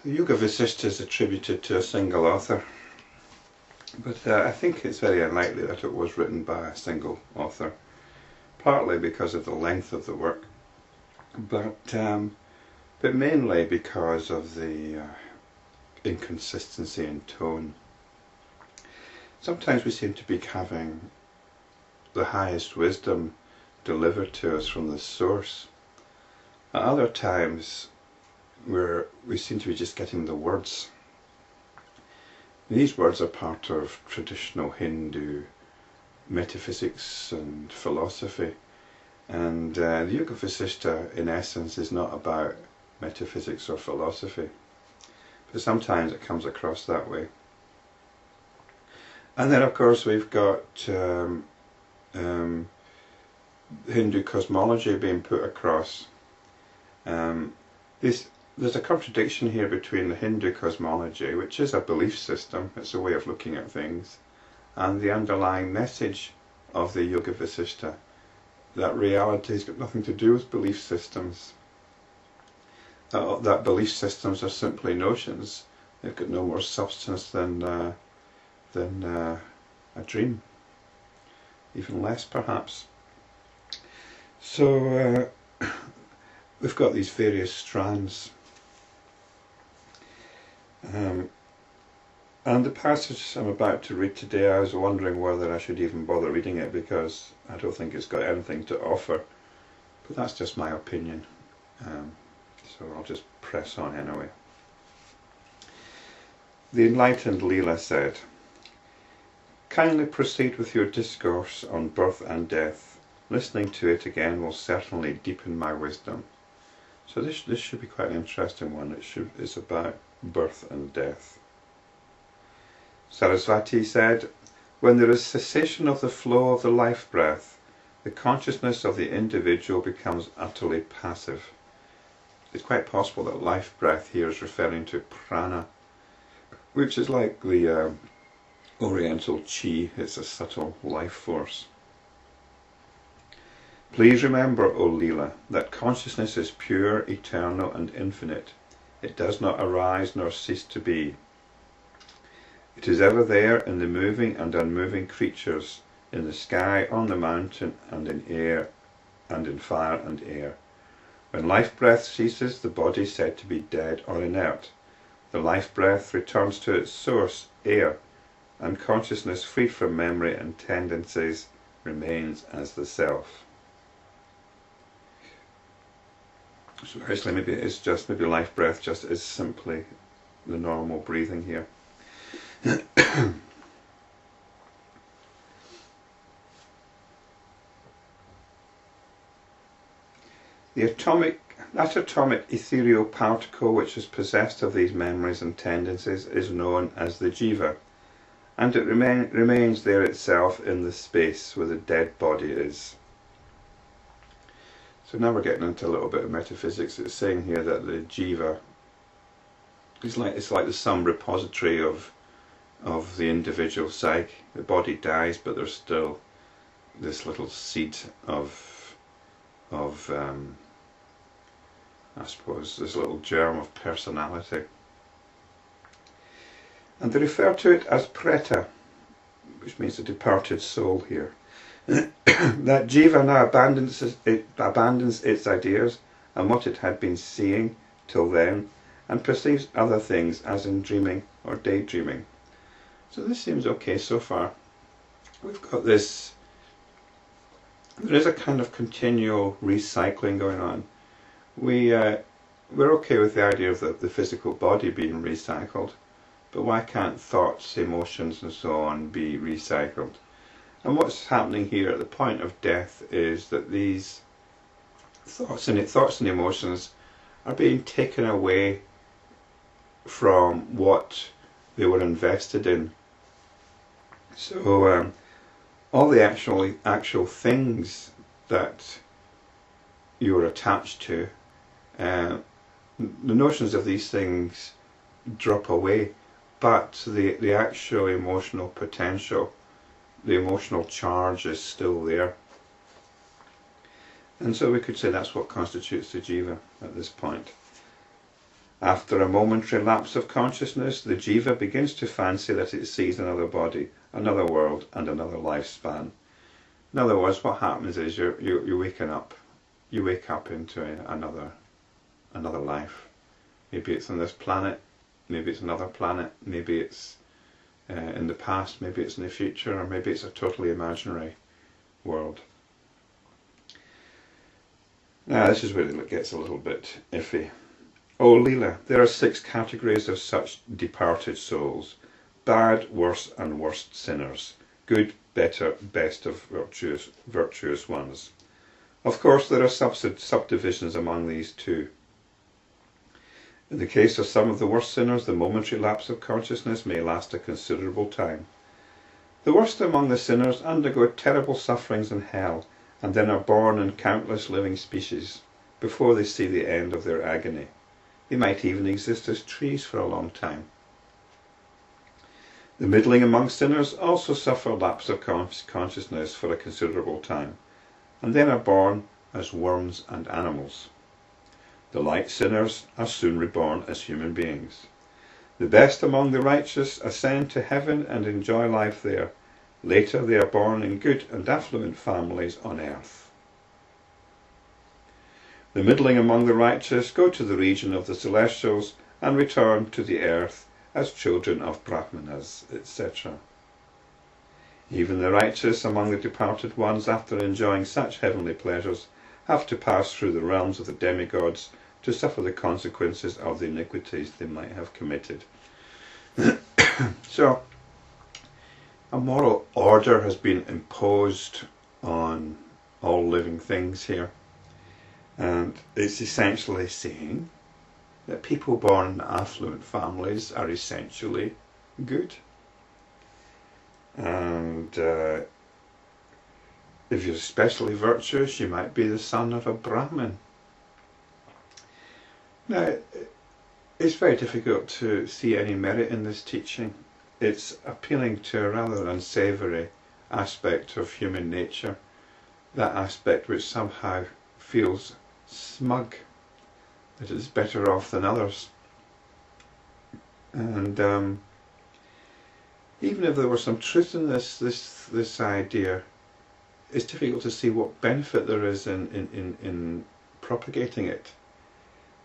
The Yoga Vasistha is attributed to a single author, but I think it's very unlikely that it was written by a single author, partly because of the length of the work, but mainly because of the inconsistency in tone. Sometimes we seem to be having the highest wisdom delivered to us from the source. At other times we seem to be just getting the words. These words are part of traditional Hindu metaphysics and philosophy, and the Yoga Vasistha in essence is not about metaphysics or philosophy, but sometimes it comes across that way. And then of course we've got Hindu cosmology being put across. There's a contradiction here between the Hindu cosmology, which is a belief system, it's a way of looking at things, and the underlying message of the Yoga Vasistha, that reality has got nothing to do with belief systems, that belief systems are simply notions. They've got no more substance than a dream, even less perhaps. So we've got these various strands. And the passage I'm about to read today, I was wondering whether I should even bother reading it, because I don't think it's got anything to offer, but that's just my opinion, so I'll just press on anyway. The enlightened Leela said, "Kindly proceed with your discourse on birth and death. Listening to it again will certainly deepen my wisdom." So this should be quite an interesting one. It's about birth and death. Sarasvati said, "When there is cessation of the flow of the life breath, the consciousness of the individual becomes utterly passive." It's quite possible that life breath here is referring to prana, which is like the Oriental chi. It's a subtle life force. "Please remember, O Leela, that consciousness is pure, eternal and infinite. It does not arise nor cease to be. It is ever there in the moving and unmoving creatures, in the sky, on the mountain, and in air, and in fire and air. When life breath ceases, the body is said to be dead or inert. The life breath returns to its source, air, and consciousness freed from memory and tendencies remains as the self." So actually maybe life breath just is simply the normal breathing here. That atomic ethereal particle which is possessed of these memories and tendencies is known as the jiva, and it remains there itself in the space where the dead body is. So now we're getting into a little bit of metaphysics. It's saying here that the jiva it's like the some repository of the individual psyche. The body dies, but there's still this little seed of I suppose this little germ of personality. And they refer to it as preta, which means the departed soul here. That jiva now abandons its ideas and what it had been seeing till then, and perceives other things as in dreaming or daydreaming. So this seems okay so far. We've got this, there is a kind of continual recycling going on. We're okay with the idea of the physical body being recycled, but why can't thoughts, emotions and so on be recycled? And what's happening here at the point of death is that these thoughts and emotions are being taken away from what they were invested in. So all the actual things that you were attached to, the notions of these things drop away, but the actual emotional potential, the emotional charge is still there. And so we could say that's what constitutes the jiva at this point. After a momentary lapse of consciousness, the jiva begins to fancy that it sees another body, another world, and another lifespan. In other words, what happens is you're waking up. You wake up into another life. Maybe it's on this planet, maybe it's another planet, maybe it's in the past, maybe it's in the future, or maybe it's a totally imaginary world. Now this is where it gets a little bit iffy. Oh Leela, there are 6 categories of such departed souls: bad, worse and worst sinners, good, better, best of virtuous ones. Of course there are subdivisions among these too. In the case of some of the worst sinners, the momentary lapse of consciousness may last a considerable time. The worst among the sinners undergo terrible sufferings in hell, and then are born in countless living species before they see the end of their agony. They might even exist as trees for a long time. The middling among sinners also suffer lapse of consciousness for a considerable time, and then are born as worms and animals. The light sinners are soon reborn as human beings. The best among the righteous ascend to heaven and enjoy life there. Later they are born in good and affluent families on earth. The middling among the righteous go to the region of the celestials and return to the earth as children of brahmanas, etc. Even the righteous among the departed ones, after enjoying such heavenly pleasures, have to pass through the realms of the demigods to suffer the consequences of the iniquities they might have committed. So, a moral order has been imposed on all living things here, and it's essentially saying that people born in affluent families are essentially good. And if you're especially virtuous, you might be the son of a brahmin. Now, it's very difficult to see any merit in this teaching. It's appealing to a rather unsavoury aspect of human nature, that aspect which somehow feels smug, that it's better off than others. And even if there were some truth in this idea, it's difficult to see what benefit there is in propagating it.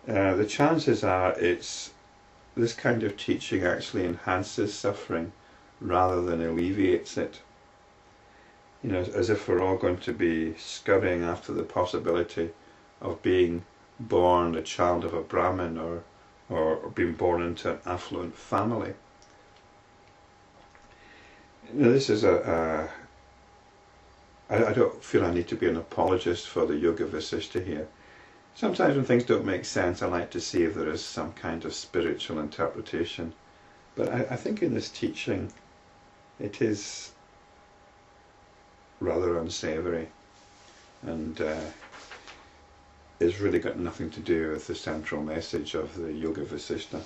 The chances are this kind of teaching actually enhances suffering rather than alleviates it. You know, as if we're all going to be scurrying after the possibility of being born a child of a brahmin or being born into an affluent family. Now, this is I don't feel I need to be an apologist for the Yoga Vasistha here. Sometimes when things don't make sense, I like to see if there is some kind of spiritual interpretation. But I think in this teaching, it is rather unsavoury, and it's really got nothing to do with the central message of the Yoga Vasistha.